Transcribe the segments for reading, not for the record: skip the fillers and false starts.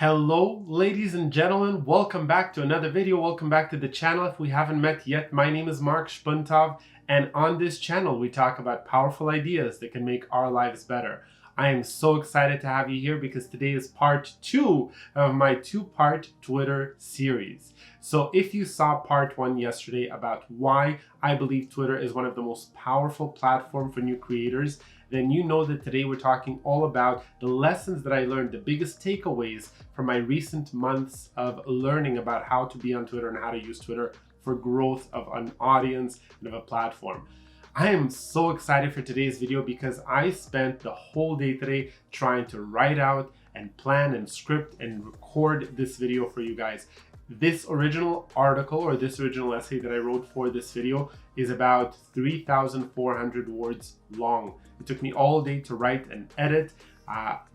Hello, ladies and gentlemen. Welcome back to another video. Welcome back to the channel. If we haven't met yet, my name is Mark Spuntov, and on this channel, we talk about powerful ideas that can make our lives better. I am so excited to have you here because today is part 2 of my 2-part Twitter series. So if you saw part 1 yesterday about why I believe Twitter is one of the most powerful platforms for new creators, then you know that today we're talking all about the lessons that I learned, the biggest takeaways from my recent months of learning about how to be on Twitter and how to use Twitter for growth of an audience and of a platform. I am so excited for today's video because I spent the whole day today trying to write out and plan and script and record this video for you guys. This original article or this original essay that I wrote for this video is about 3,400 words long. It took me all day to write and edit,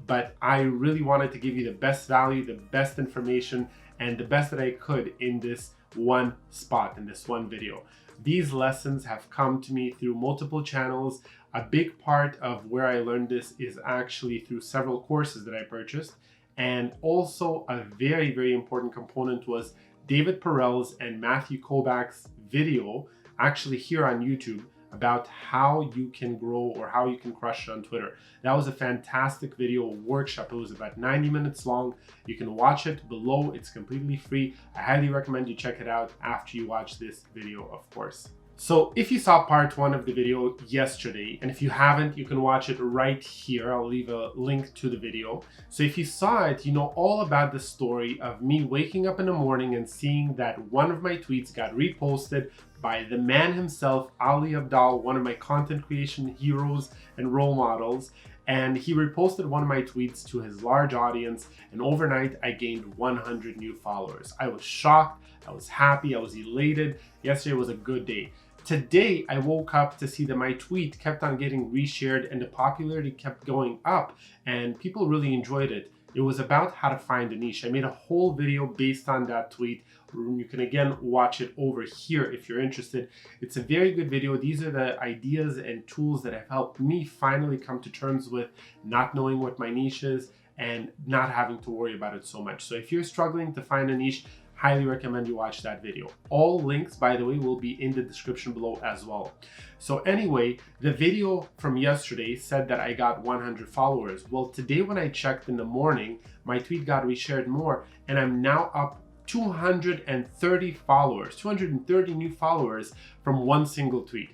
but I really wanted to give you the best value, the best information, and the best that I could in this one spot, in this one video. These lessons have come to me through multiple channels. A big part of where I learned this is actually through several courses that I purchased. And also a very, very important component was David Perel's and Matthew Kobach's video actually here on YouTube about how you can grow or how you can crush it on Twitter. That was a fantastic video workshop. It was about 90 minutes long. You can watch it below. It's completely free. I highly recommend you check it out after you watch this video, of course. So if you saw part 1 of the video yesterday, and if you haven't, you can watch it right here. I'll leave a link to the video. So if you saw it, you know all about the story of me waking up in the morning and seeing that one of my tweets got reposted by the man himself, Ali Abdaal, one of my content creation heroes and role models. And he reposted one of my tweets to his large audience, and overnight I gained 100 new followers. I was shocked, I was happy, I was elated. Yesterday was a good day. Today, I woke up to see that my tweet kept on getting reshared and the popularity kept going up and people really enjoyed it. It was about how to find a niche. I made a whole video based on that tweet. You can again watch it over here if you're interested. It's a very good video. These are the ideas and tools that have helped me finally come to terms with not knowing what my niche is and not having to worry about it so much. So if you're struggling to find a niche, highly recommend you watch that video. All links, by the way, will be in the description below as well. So anyway, the video from yesterday said that I got 100 followers. Well, today when I checked in the morning, my tweet got reshared more and I'm now up 230 followers, 230 new followers from one single tweet.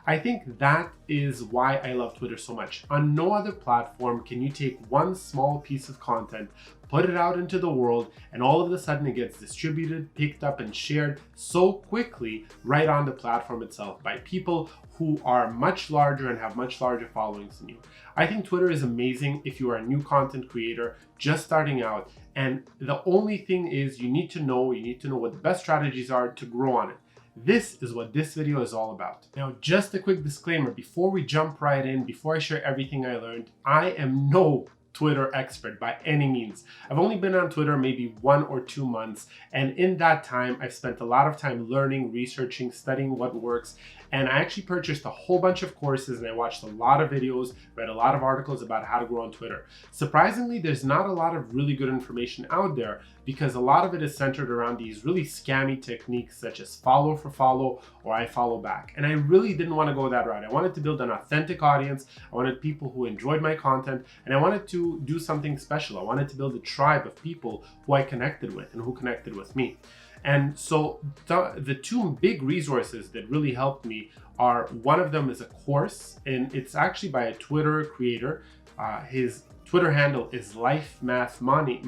I think that is why I love Twitter so much. On no other platform can you take one small piece of content, put it out into the world, and all of a sudden it gets distributed, picked up, and shared so quickly right on the platform itself by people who are much larger and have much larger followings than you. I think Twitter is amazing if you are a new content creator just starting out, and the only thing is you need to know what the best strategies are to grow on it. This is what this video is all about. Now, just a quick disclaimer before we jump right in, before I share everything I learned, I am no Twitter expert by any means. I've only been on Twitter maybe 1 or 2 months, and in that time I've spent a lot of time learning, researching, studying what works, and I actually purchased a whole bunch of courses and I watched a lot of videos, read a lot of articles about how to grow on Twitter. Surprisingly, there's not a lot of really good information out there because a lot of it is centered around these really scammy techniques such as follow for follow or I follow back. And I really didn't want to go that route. I wanted to build an authentic audience. I wanted people who enjoyed my content, and I wanted to do something special. I wanted to build a tribe of people who I connected with and who connected with me. And so the 2 big resources that really helped me are, one of them is a course, and it's actually by a Twitter creator. His Twitter handle is Life Math Money,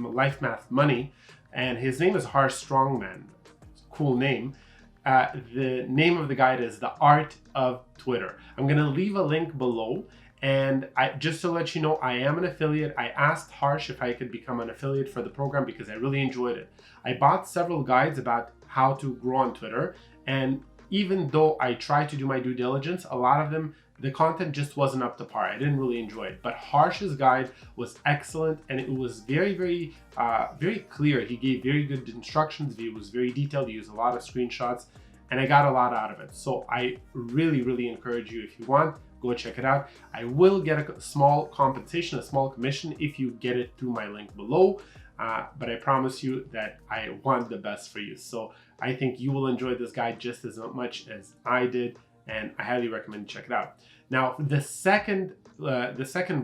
and his name is Harsh Strongman. Cool name. The name of the guide is The Art of Twitter. I'm gonna leave a link below. And just to let you know, I am an affiliate. I asked Harsh if I could become an affiliate for the program because I really enjoyed it. I bought several guides about how to grow on Twitter. And even though I tried to do my due diligence, a lot of them, the content just wasn't up to par. I didn't really enjoy it. But Harsh's guide was excellent and it was very, very clear. He gave very good instructions. It was very detailed. He used a lot of screenshots and I got a lot out of it. So I really, really encourage you, if you want, go check it out. I will get a small compensation, a small commission if you get it through my link below. but I promise you that I want the best for you. So I think you will enjoy this guide just as much as I did, and I highly recommend you check it out. Now, the second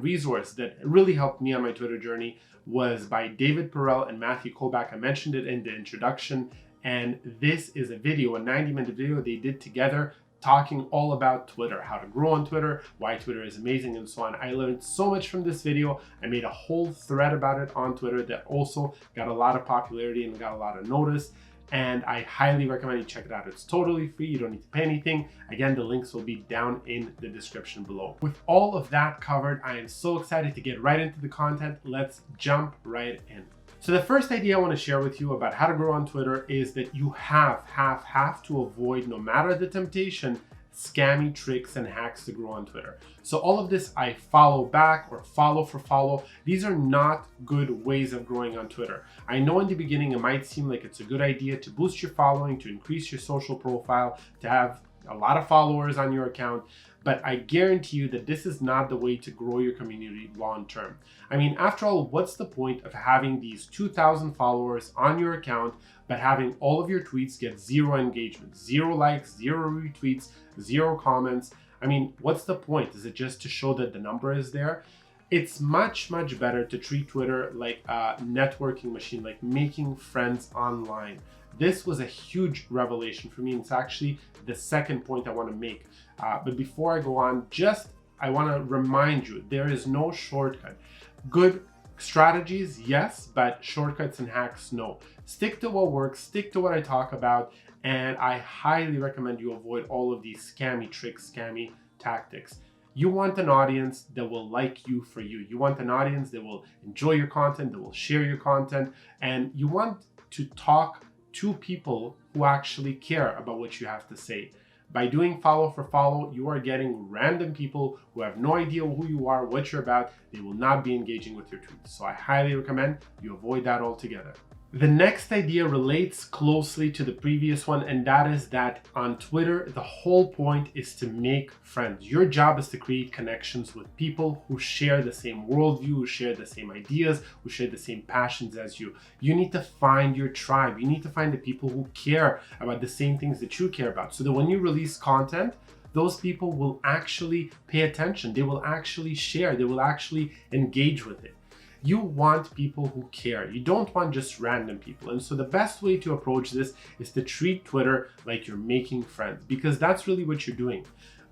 resource that really helped me on my Twitter journey was by David Perell and Matthew Kolbach. I mentioned it in the introduction, and this is a video, a 90-minute video they did together, talking all about Twitter, how to grow on Twitter, why Twitter is amazing, and so on. I learned so much from this video. I made a whole thread about it on Twitter that also got a lot of popularity and got a lot of notice. And I highly recommend you check it out. It's totally free. You don't need to pay anything. Again, the links will be down in the description below. With all of that covered, I am so excited to get right into the content. Let's jump right in. So the first idea I want to share with you about how to grow on Twitter is that you have to avoid, no matter the temptation, scammy tricks and hacks to grow on Twitter. So all of this I follow back, or follow for follow. These are not good ways of growing on Twitter. I know in the beginning it might seem like it's a good idea to boost your following, to increase your social profile, to have a lot of followers on your account, but I guarantee you that this is not the way to grow your community long term. I mean, after all, what's the point of having these 2,000 followers on your account, but having all of your tweets get 0 engagement, 0 likes, 0 retweets, 0 comments? I mean, what's the point? Is it just to show that the number is there? It's much better to treat Twitter like a networking machine, like making friends online. This was a huge revelation for me, and it's actually the second point I want to make. But before I go on, I want to remind you, there is no shortcut. Good strategies, yes, but shortcuts and hacks, no. Stick to what works, stick to what I talk about, and I highly recommend you avoid all of these scammy tricks, scammy tactics. You want an audience that will like you for you. You want an audience that will enjoy your content, that will share your content, and you want to talk to people who actually care about what you have to say. By doing follow for follow, you are getting random people who have no idea who you are, what you're about. They will not be engaging with your tweets. So I highly recommend you avoid that altogether. The next idea relates closely to the previous one, and that is that on Twitter, the whole point is to make friends. Your job is to create connections with people who share the same worldview, who share the same ideas, who share the same passions as you. You need to find your tribe. You need to find the people who care about the same things that you care about, so that when you release content, those people will actually pay attention. They will actually share. They will actually engage with it. You want people who care. You don't want just random people. And so the best way to approach this is to treat Twitter like you're making friends, because that's really what you're doing.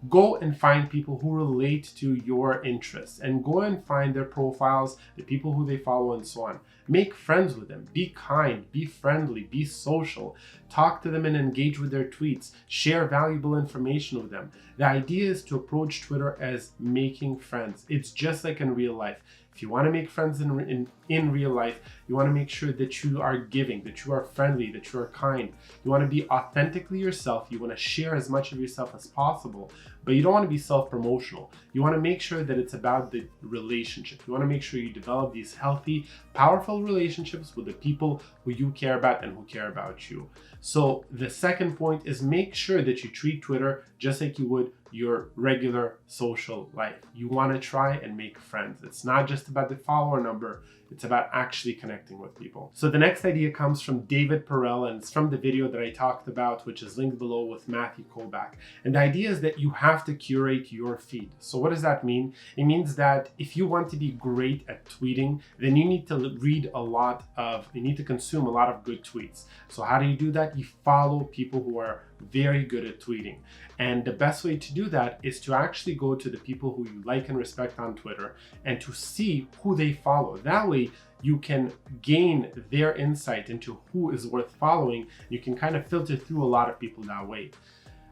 Go and find people who relate to your interests, and go and find their profiles, the people who they follow, and so on. Make friends with them. Be kind, be friendly, be social. Talk to them and engage with their tweets. Share valuable information with them. The idea is to approach Twitter as making friends. It's just like in real life. If you want to make friends in real life, you want to make sure that you are giving, that you are friendly, that you are kind. You want to be authentically yourself. You want to share as much of yourself as possible, but you don't want to be self-promotional. You want to make sure that it's about the relationship. You want to make sure you develop these healthy, powerful relationships with the people who you care about and who care about you. So the second point is, make sure that you treat Twitter just like you would your regular social life. You want to try and make friends. It's not just about the follower number. It's about actually connecting with people. So the next idea comes from David Perell, and it's from the video that I talked about, which is linked below, with Matthew Kolbach. And the idea is that you have to curate your feed. So what does that mean? It means that if you want to be great at tweeting, then you need to you need to consume a lot of good tweets. So how do you do that? You follow people who are very good at tweeting. And the best way to do that is to actually go to the people who you like and respect on Twitter and to see who they follow. That way you can gain their insight into who is worth following. You can kind of filter through a lot of people that way.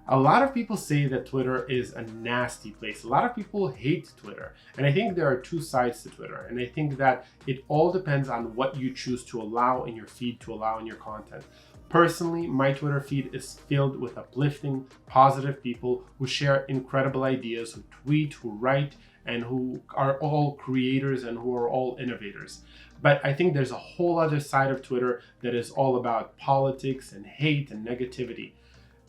A lot of people say that Twitter is a nasty place. A lot of people hate Twitter. And I think there are two sides to Twitter. And I think that it all depends on what you choose to allow in your feed, to allow in your content. Personally, my Twitter feed is filled with uplifting, positive people who share incredible ideas, who tweet, who write, and who are all creators and who are all innovators. But I think there's a whole other side of Twitter that is all about politics and hate and negativity.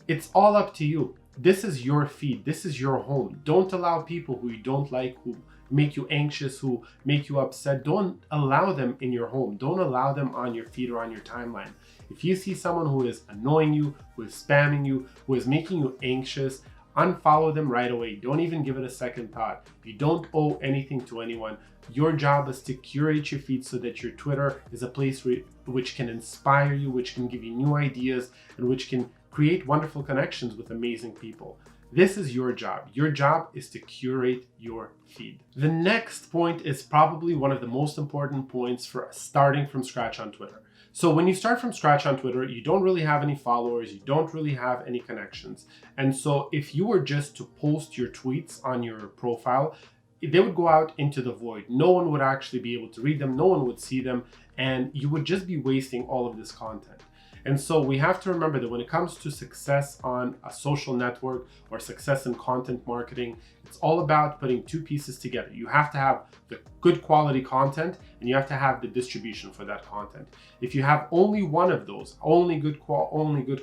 It's all up to you. This is your feed. This is your home. Don't allow people who you don't like, who make you anxious, who make you upset, don't allow them in your home. Don't allow them on your feed or on your timeline. If you see someone who is annoying you, who is spamming you, who is making you anxious, unfollow them right away. Don't even give it a second thought. You don't owe anything to anyone. Your job is to curate your feed so that your Twitter is a place which can inspire you, which can give you new ideas, and which can create wonderful connections with amazing people. This is your job. Your job is to curate your feed. The next point is probably one of the most important points for starting from scratch on Twitter. So when you start from scratch on Twitter, you don't really have any followers, you don't really have any connections. And so if you were just to post your tweets on your profile, they would go out into the void. No one would actually be able to read them, no one would see them, and you would just be wasting all of this content. And so we have to remember that when it comes to success on a social network or success in content marketing, it's all about putting two pieces together. You have to have the good quality content and you have to have the distribution for that content. If you have only one of those, only good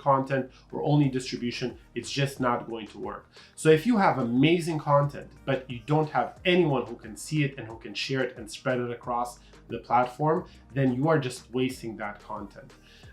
content or only distribution, it's just not going to work. So if you have amazing content, but you don't have anyone who can see it and who can share it and spread it across the platform, then you are just wasting that content.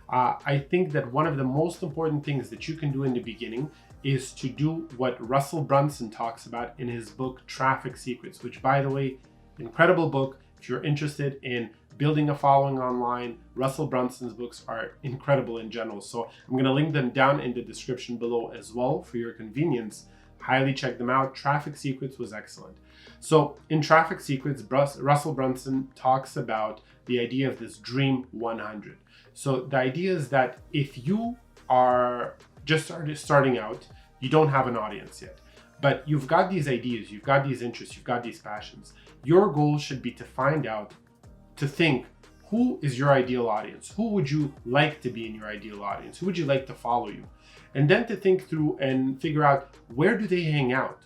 I think that one of the most important things that you can do in the beginning is to do what Russell Brunson talks about in his book, Traffic Secrets, which, by the way, incredible book. If you're interested in building a following online, Russell Brunson's books are incredible in general. So I'm going to link them down in the description below as well for your convenience. Highly check them out. Traffic Secrets was excellent. So in Traffic Secrets, Russell Brunson talks about the idea of this Dream 100. So the idea is that if you are just starting out, you don't have an audience yet, but you've got these ideas, you've got these interests, you've got these passions. Your goal should be to find out, to think, who is your ideal audience? Who would you like to be in your ideal audience? Who would you like to follow you? And then to think through and figure out, where do they hang out?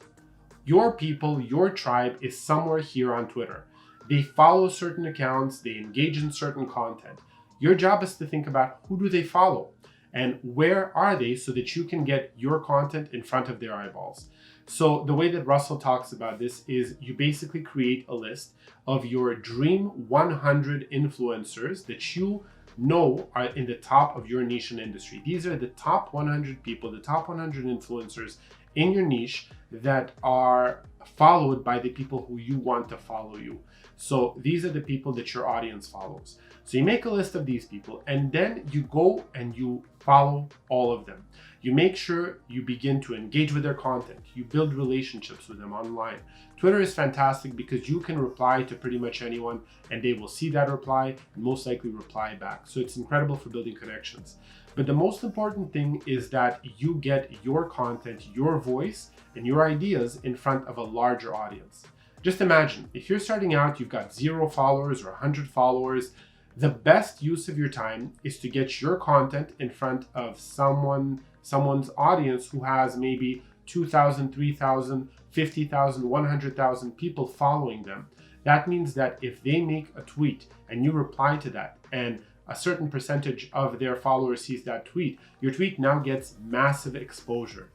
Your people, your tribe is somewhere here on Twitter. They follow certain accounts, they engage in certain content. Your job is to think about, who do they follow and where are they, so that you can get your content in front of their eyeballs. So the way that Russell talks about this is you basically create a list of your Dream 100 influencers that you know are in the top of your niche and industry. These are the top 100 people, the top 100 influencers in your niche that are followed by the people who you want to follow you. So these are the people that your audience follows. So you make a list of these people and then you go and you follow all of them. You make sure you begin to engage with their content. You build relationships with them online. Twitter is fantastic because you can reply to pretty much anyone and they will see that reply and most likely reply back. So it's incredible for building connections. But the most important thing is that you get your content, your voice, and your ideas in front of a larger audience. Just imagine, if you're starting out, you've got 0 followers or 100 followers, the best use of your time is to get your content in front of someone's audience who has maybe 2,000, 3,000, 50,000, 100,000 people following them. That means that if they make a tweet and you reply to that and a certain percentage of their followers sees that tweet, your tweet now gets massive exposure.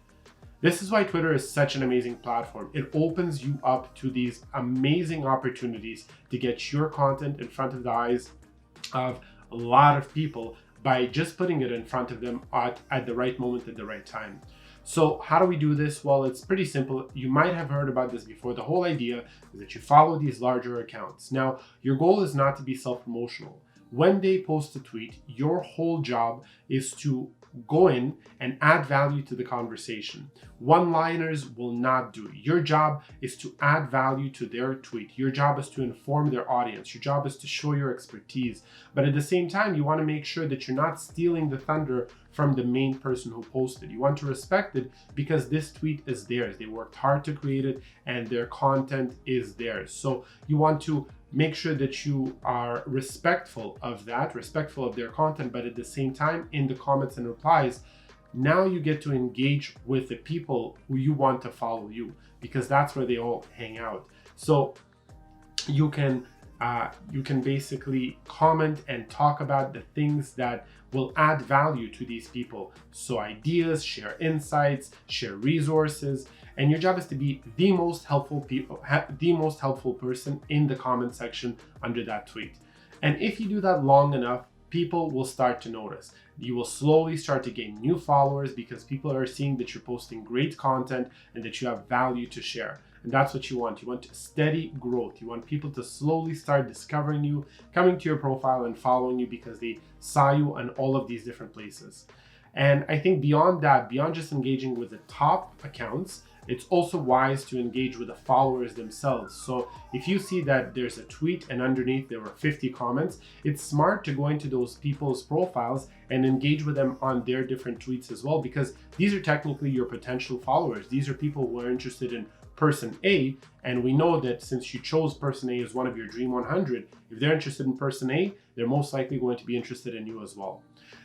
This is why Twitter is such an amazing platform. It opens you up to these amazing opportunities to get your content in front of the eyes of a lot of people by just putting it in front of them at the right moment at the right time. So how do we do this? Well, it's pretty simple. You might have heard about this before. The whole idea is that you follow these larger accounts. Now, your goal is not to be self-promotional. When they post a tweet, your whole job is to go in and add value to the conversation. One-liners will not do. Your job is to add value to their tweet. Your job is to inform their audience. Your job is to show your expertise. But at the same time, you want to make sure that you're not stealing the thunder from the main person who posted. You want to respect it because this tweet is theirs. They worked hard to create it and their content is theirs. So you want to make sure that you are respectful of that, respectful of their content, but at the same time, in the comments and replies, now you get to engage with the people who you want to follow you, because that's where they all hang out. So you can you can basically comment and talk about the things that will add value to these people. So ideas, share insights, share resources, and your job is to be the most helpful person in the comment section under that tweet. And if you do that long enough, people will start to notice. You will slowly start to gain new followers because people are seeing that you're posting great content and that you have value to share. And that's what you want. You want steady growth. You want people to slowly start discovering you, coming to your profile and following you because they saw you on all of these different places. And I think beyond that, beyond just engaging with the top accounts, it's also wise to engage with the followers themselves. So if you see that there's a tweet and underneath there were 50 comments, it's smart to go into those people's profiles and engage with them on their different tweets as well, because these are technically your potential followers. These are people who are interested in person A, and we know that since you chose person A as one of your Dream 100, if they're interested in person A, they're most likely going to be interested in you as well.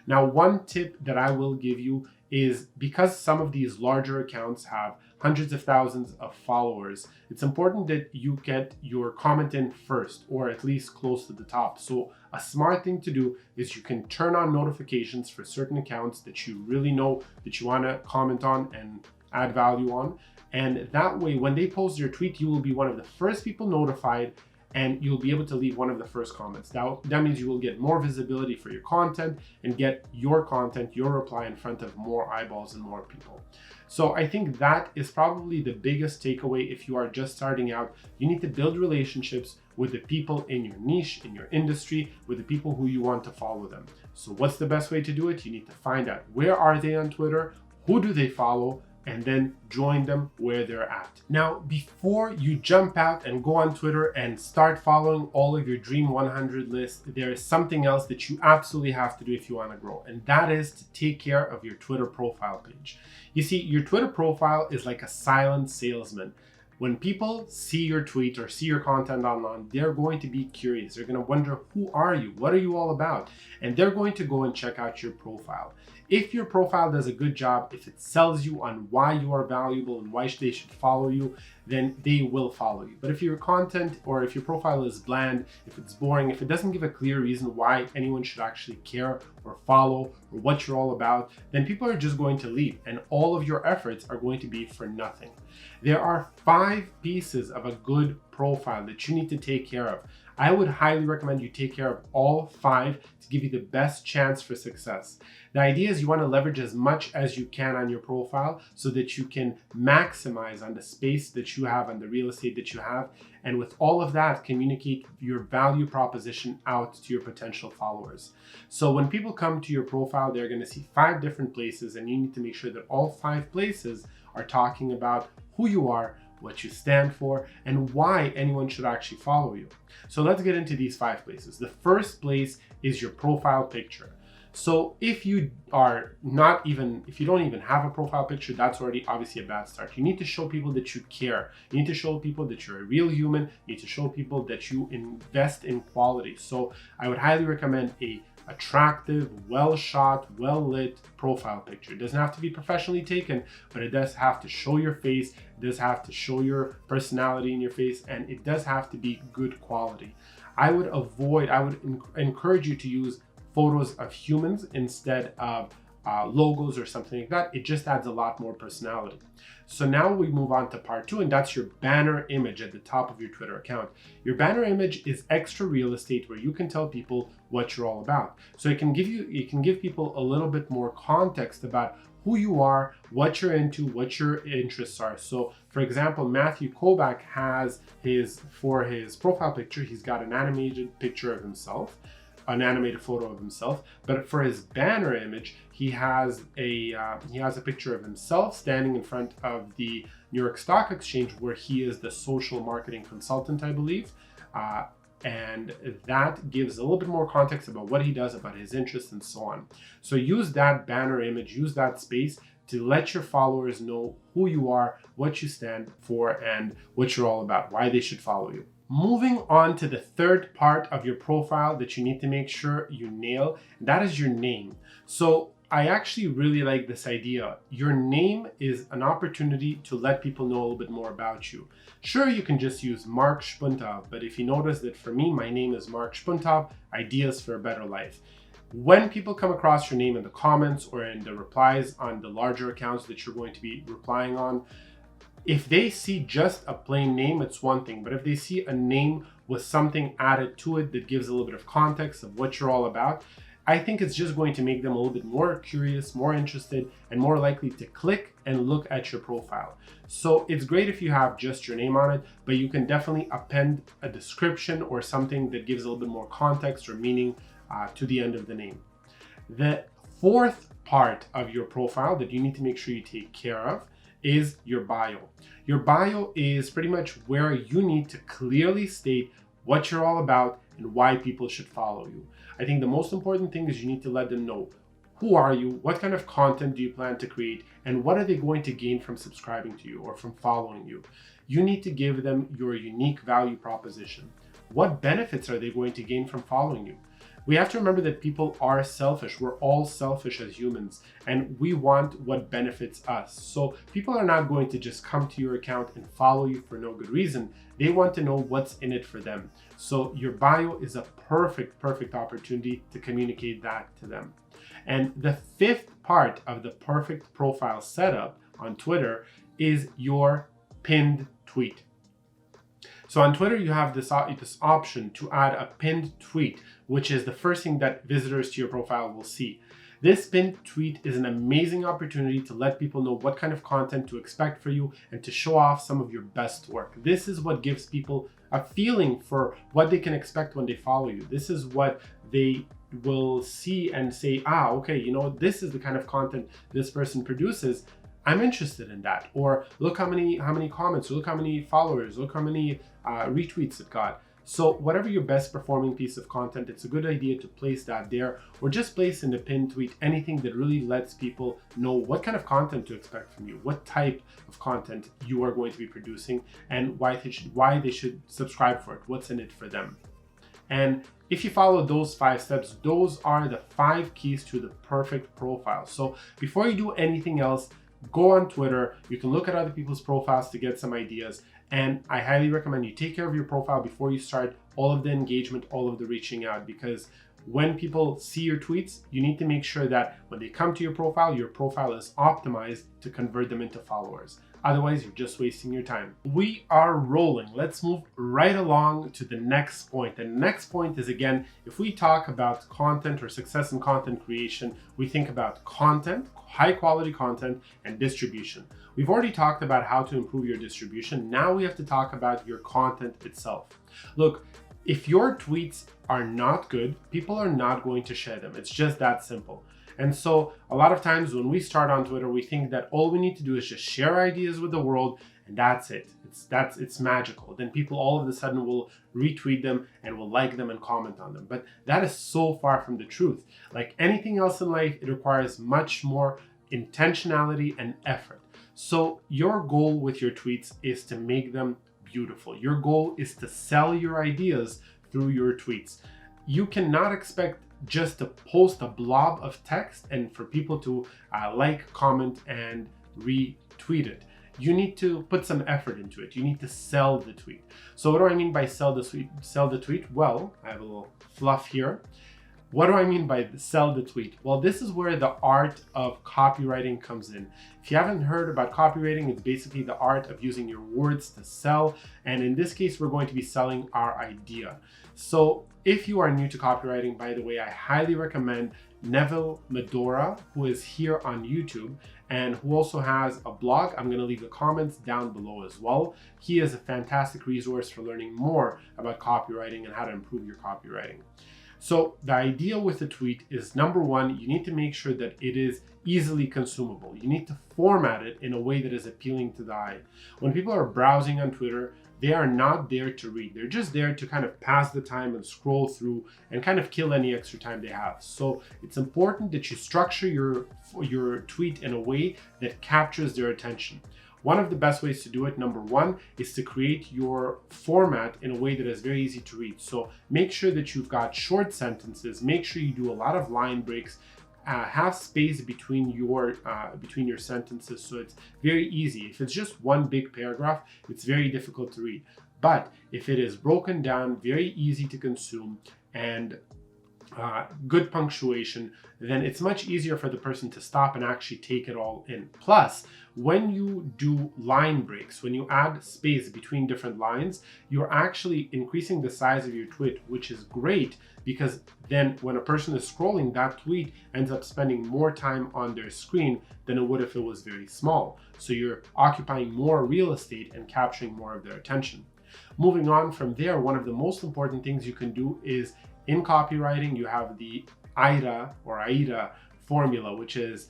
Now, one tip that I will give you is, because some of these larger accounts have hundreds of thousands of followers, it's important that you get your comment in first, or at least close to the top. So a smart thing to do is you can turn on notifications for certain accounts that you really know that you want to comment on and add value on. And that way, when they post their tweet, you will be one of the first people notified, and you'll be able to leave one of the first comments. That means you will get more visibility for your content and get your content, your reply in front of more eyeballs and more people. So I think that is probably the biggest takeaway if you are just starting out. You need to build relationships with the people in your niche, in your industry, with the people who you want to follow them. So what's the best way to do it? You need to find out, where are they on Twitter? Who do they follow? And then join them where they're at. Now, before you jump out and go on Twitter and start following all of your Dream 100 list, there is something else that you absolutely have to do if you want to grow, and that is to take care of your Twitter profile page. You see, your Twitter profile is like a silent salesman. When people see your tweet or see your content online, they're going to be curious. They're going to wonder, who are you? What are you all about? And they're going to go and check out your profile. If your profile does a good job, if it sells you on why you are valuable and why they should follow you, then they will follow you. But if your content or if your profile is bland, if it's boring, if it doesn't give a clear reason why anyone should actually care or follow or what you're all about, then people are just going to leave, and all of your efforts are going to be for nothing. There are 5 pieces of a good profile that you need to take care of. I would highly recommend you take care of all 5 to give you the best chance for success. The idea is you want to leverage as much as you can on your profile so that you can maximize on the space that you have, on the real estate that you have, and with all of that, communicate your value proposition out to your potential followers. So when people come to your profile, they're going to see 5 different places, and you need to make sure that all 5 places are talking about who you are, what you stand for, and why anyone should actually follow you. So let's get into these 5 places. The first place is your profile picture. So if you don't even have a profile picture, that's already obviously a bad start. You need to show people that you care. You need to show people that you're a real human. You need to show people that you invest in quality. So I would highly recommend a attractive, well shot, well lit profile picture. It doesn't have to be professionally taken, but it does have to show your face, it does have to show your personality in your face, and it does have to be good quality. I would encourage you to use photos of humans instead of logos or something like that. It just adds a lot more personality. So now we move on to part 2, and that's your banner image at the top of your Twitter account. Your banner image is extra real estate where you can tell people what you're all about. So it can give people a little bit more context about who you are, what you're into, what your interests are. So for example, Matthew Kobach has for his profile picture, he's got an animated picture of himself, an animated photo of himself, but for his banner image, he has a picture of himself standing in front of the New York Stock Exchange, where he is the social marketing consultant, I believe, and that gives a little bit more context about what he does, about his interests, and so on. So use that banner image, use that space to let your followers know who you are, what you stand for, and what you're all about, why they should follow you. Moving on to the third part of your profile that you need to make sure you nail, that is your name. So I actually really like this idea. Your name is an opportunity to let people know a little bit more about you. Sure, you can just use Mark Spuntav, but if you notice that for me, my name is Mark Spuntav, Ideas for a Better Life. When people come across your name in the comments or in the replies on the larger accounts that you're going to be replying on, if they see just a plain name, it's one thing. But if they see a name with something added to it that gives a little bit of context of what you're all about, I think it's just going to make them a little bit more curious, more interested, and more likely to click and look at your profile. So it's great if you have just your name on it, but you can definitely append a description or something that gives a little bit more context or meaning to the end of the name. The fourth part of your profile that you need to make sure you take care of is your bio. Your bio is pretty much where you need to clearly state what you're all about and why people should follow you. I think the most important thing is you need to let them know who are you, what kind of content do you plan to create, and what are they going to gain from subscribing to you or from following you. You need to give them your unique value proposition. What benefits are they going to gain from following you? We have to remember that people are selfish. We're all selfish as humans, and we want what benefits us. So people are not going to just come to your account and follow you for no good reason. They want to know what's in it for them. So your bio is a perfect opportunity to communicate that to them. And the fifth part of the perfect profile setup on Twitter is your pinned tweet. So on Twitter, you have this option to add a pinned tweet, which is the first thing that visitors to your profile will see. This pinned tweet is an amazing opportunity to let people know what kind of content to expect for you and to show off some of your best work. This is what gives people a feeling for what they can expect when they follow you. This is what they will see and say, okay, this is the kind of content this person produces. I'm interested in that. Or look how many comments, or look how many followers, look how many retweets it got. So whatever your best performing piece of content, it's a good idea to place that there, or just place in the pinned tweet anything that really lets people know what kind of content to expect from you, what type of content you are going to be producing, and why they should subscribe for it, what's in it for them. And if you follow those 5 steps, those are the 5 keys to the perfect profile. So before you do anything else, go on Twitter. You can look at other people's profiles to get some ideas. And I highly recommend you take care of your profile before you start all of the engagement, all of the reaching out, because when people see your tweets, you need to make sure that when they come to your profile is optimized to convert them into followers. Otherwise, you're just wasting your time. We are rolling. Let's move right along to the next point. The next point is, again, if we talk about content or success in content creation, we think about content, high quality content, and distribution. We've already talked about how to improve your distribution. Now we have to talk about your content itself. Look, if your tweets are not good, people are not going to share them. It's just that simple. And so a lot of times when we start on Twitter, we think that all we need to do is just share ideas with the world, and that's it. It's magical. Then people all of a sudden will retweet them and will like them and comment on them. But that is so far from the truth. Like anything else in life, it requires much more intentionality and effort. So your goal with your tweets is to make them beautiful. Your goal is to sell your ideas through your tweets. You cannot expect just to post a blob of text and for people to like, comment, and retweet it. You need to put some effort into it. You need to sell the tweet. So what do I mean by sell the tweet? Well, I have a little fluff here. What do I mean by sell the tweet? Well, this is where the art of copywriting comes in. If you haven't heard about copywriting, it's basically the art of using your words to sell. And in this case, we're going to be selling our idea. So if you are new to copywriting, by the way, I highly recommend Neville Medora, who is here on YouTube and who also has a blog. I'm going to leave the comments down below as well. He is a fantastic resource for learning more about copywriting and how to improve your copywriting. So the idea with the tweet is, number one, you need to make sure that it is easily consumable. You need to format it in a way that is appealing to the eye. When people are browsing on Twitter, they are not there to read. They're just there to kind of pass the time and scroll through and kind of kill any extra time they have. So it's important that you structure your tweet in a way that captures their attention. One of the best ways to do it, number one, is to create your format in a way that is very easy to read. So make sure that you've got short sentences, make sure you do a lot of line breaks, have space between your sentences, so it's very easy. If it's just one big paragraph, it's very difficult to read. But if it is broken down, very easy to consume, and good punctuation, then it's much easier for the person to stop and actually take it all in. Plus, when you do line breaks, when you add space between different lines, you're actually increasing the size of your tweet, which is great, because then when a person is scrolling, that tweet ends up spending more time on their screen than it would if it was very small. So you're occupying more real estate and capturing more of their attention. Moving on from there, one of the most important things you can do is, in copywriting, you have the AIDA or AIDA formula, which is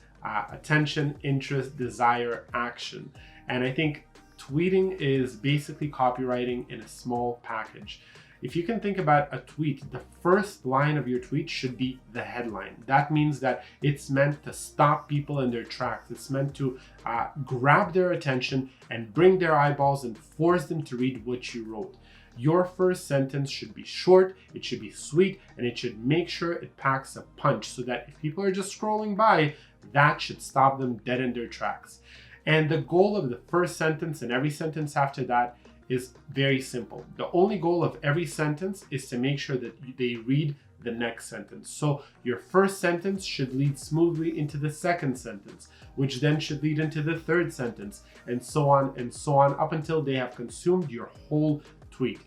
attention, interest, desire, action. And I think tweeting is basically copywriting in a small package. If you can think about a tweet, the first line of your tweet should be the headline. That means that it's meant to stop people in their tracks. It's meant to grab their attention and bring their eyeballs and force them to read what you wrote. Your first sentence should be short, it should be sweet, and it should make sure it packs a punch, so that if people are just scrolling by, that should stop them dead in their tracks. And the goal of the first sentence and every sentence after that is very simple. The only goal of every sentence is to make sure that they read the next sentence. So your first sentence should lead smoothly into the second sentence, which then should lead into the third sentence, and so on up until they have consumed your whole tweet.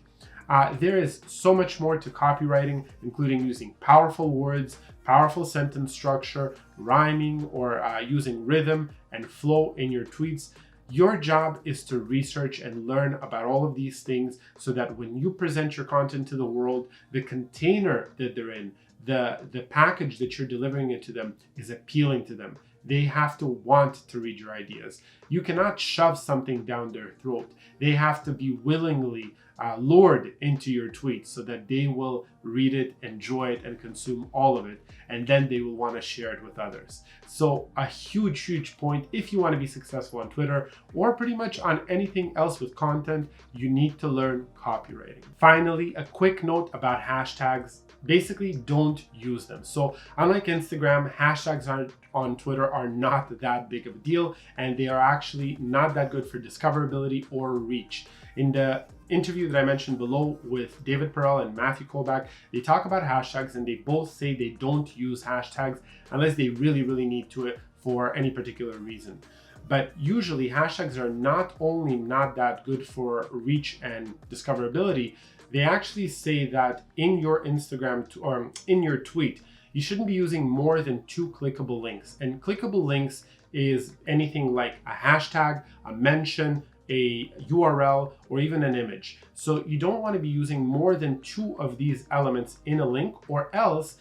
There is so much more to copywriting, including using powerful words, powerful sentence structure, rhyming, or using rhythm and flow in your tweets. Your job is to research and learn about all of these things, so that when you present your content to the world, the container that they're in, the package that you're delivering it to them, is appealing to them. They have to want to read your ideas. You cannot shove something down their throat. They have to be willingly lured into your tweets, so that they will read it, enjoy it, and consume all of it. And then they will want to share it with others. So a huge point, if you want to be successful on Twitter, or pretty much on anything else with content, you need to learn copywriting. Finally, a quick note about hashtags. Basically, don't use them. So unlike Instagram, hashtags on Twitter are not that big of a deal, and they are actually not that good for discoverability or reach. In the interview that I mentioned below with David Perel and Matthew Kolbach, they talk about hashtags, and they both say they don't use hashtags unless they really need to it for any particular reason. But usually hashtags are not only not that good for reach and discoverability, they actually say that in your Instagram or in your tweet, you shouldn't be using more than 2 clickable links. And clickable links is anything like a hashtag, a mention, a URL, or even an image. So you don't want to be using more than 2 of these elements in a link, or else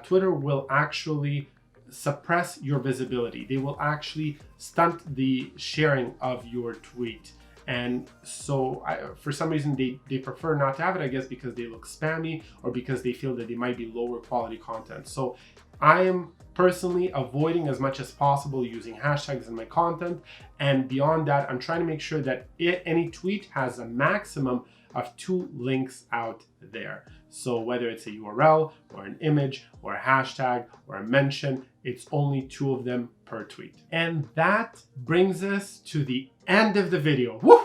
Twitter will actually suppress your visibility. They will actually stunt the sharing of your tweet. And so for some reason, they prefer not to have it, I guess, because they look spammy, or because they feel that they might be lower quality content. So I am personally avoiding as much as possible using hashtags in my content. And beyond that, I'm trying to make sure that any tweet has a maximum of 2 links out there. So whether it's a URL or an image or a hashtag or a mention, it's only 2 of them per tweet. And that brings us to the end of the video. Woo!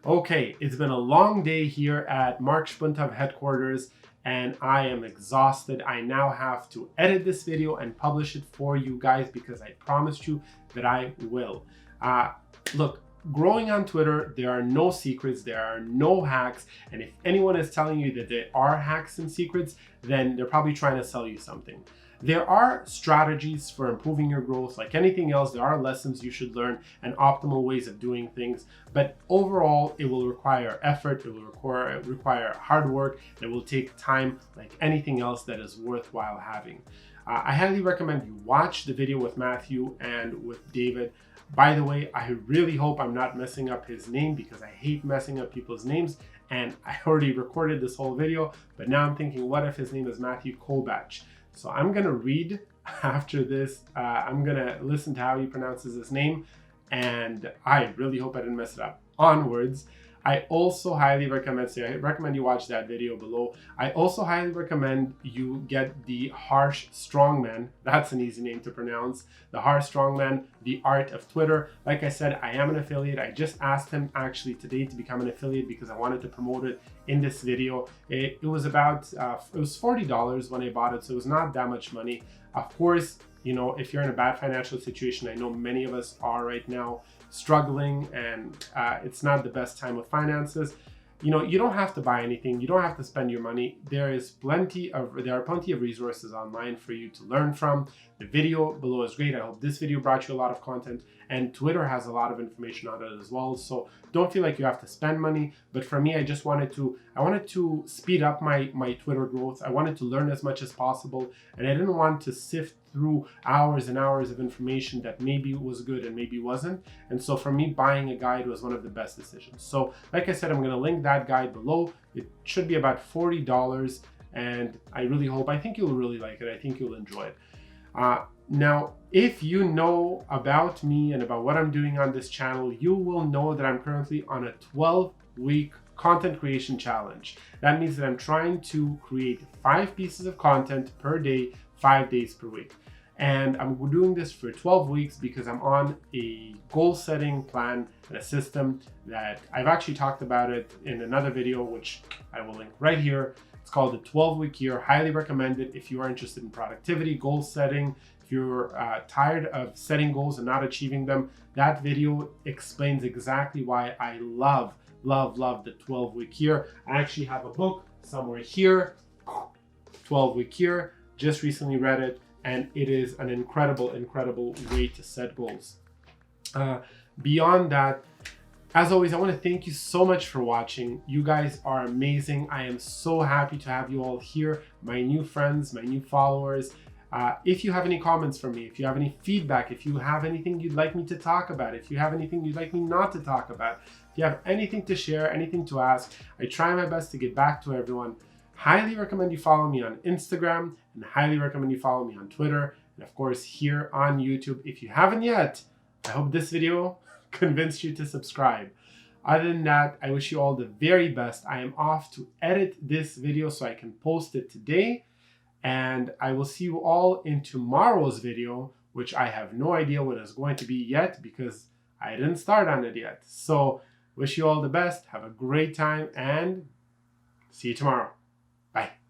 Okay, it's been a long day here at Mark Spuntav headquarters, and I am exhausted. I now have to edit this video and publish it for you guys, because I promised you that I will. Look, growing on Twitter, there are no secrets, there are no hacks, and if anyone is telling you that there are hacks and secrets, then they're probably trying to sell you something. There are strategies for improving your growth. Like anything else, there are lessons you should learn and optimal ways of doing things. But overall, it will require effort, it will require hard work, it will take time, like anything else that is worthwhile having. I highly recommend you watch the video with Matthew and with David. By the way, I really hope I'm not messing up his name, because I hate messing up people's names, and I already recorded this whole video, but now I'm thinking, what if his name is Matthew Kolbach? So I'm gonna read after this, I'm gonna listen to how he pronounces his name, and I really hope I didn't mess it up. Onwards. I also highly recommend, I recommend you watch that video below. I also highly recommend you get the Harsh Strongman. That's an easy name to pronounce. The Harsh Strongman, The Art of Twitter. Like I said, I am an affiliate. I just asked him actually today to become an affiliate because I wanted to promote it in this video. It was about, it was $40 when I bought it, so it was not that much money. Of course, you know, if you're in a bad financial situation, I know many of us are right now struggling, and it's not the best time with finances. You know, you don't have to buy anything. You don't have to spend your money. There are plenty of resources online for you to learn from. The video below is great. I hope this video brought you a lot of content, and Twitter has a lot of information on it as well. So don't feel like you have to spend money. But for me, I just wanted to speed up my Twitter growth. I wanted to learn as much as possible, and I didn't want to sift through hours and hours of information that maybe was good and maybe wasn't. And so for me, buying a guide was one of the best decisions. So like I said, I'm going to link that guide below. It should be about $40, and I think you'll really like it. I think you'll enjoy it. Now, if you know about me and about what I'm doing on this channel, you will know that I'm currently on a 12-week content creation challenge. That means that I'm trying to create 5 pieces of content per day, 5 days per week. And I'm doing this for 12 weeks because I'm on a goal setting plan and a system that I've actually talked about it in another video, which I will link right here. It's called the 12-week year. Highly recommend it if you are interested in productivity, goal setting. If you're tired of setting goals and not achieving them, that video explains exactly why I love the 12-week year. I actually have a book somewhere here, 12-week year. Just recently read it, and it is an incredible way to set goals. Beyond that, as always, I want to thank you so much for watching. You guys are amazing. I am so happy to have you all here, my new friends, my new followers. If you have any comments for me, if you have any feedback, if you have anything you'd like me to talk about, if you have anything you'd like me not to talk about, if you have anything to share, anything to ask, I try my best to get back to everyone. Highly recommend you follow me on Instagram, and highly recommend you follow me on Twitter, and of course here on YouTube. If you haven't yet, I hope this video convinced you to subscribe. Other than that, I wish you all the very best. I am off to edit this video so I can post it today, and I will see you all in tomorrow's video, which I have no idea what it's going to be yet because I didn't start on it yet. So wish you all the best, have a great time, and see you tomorrow. Bye.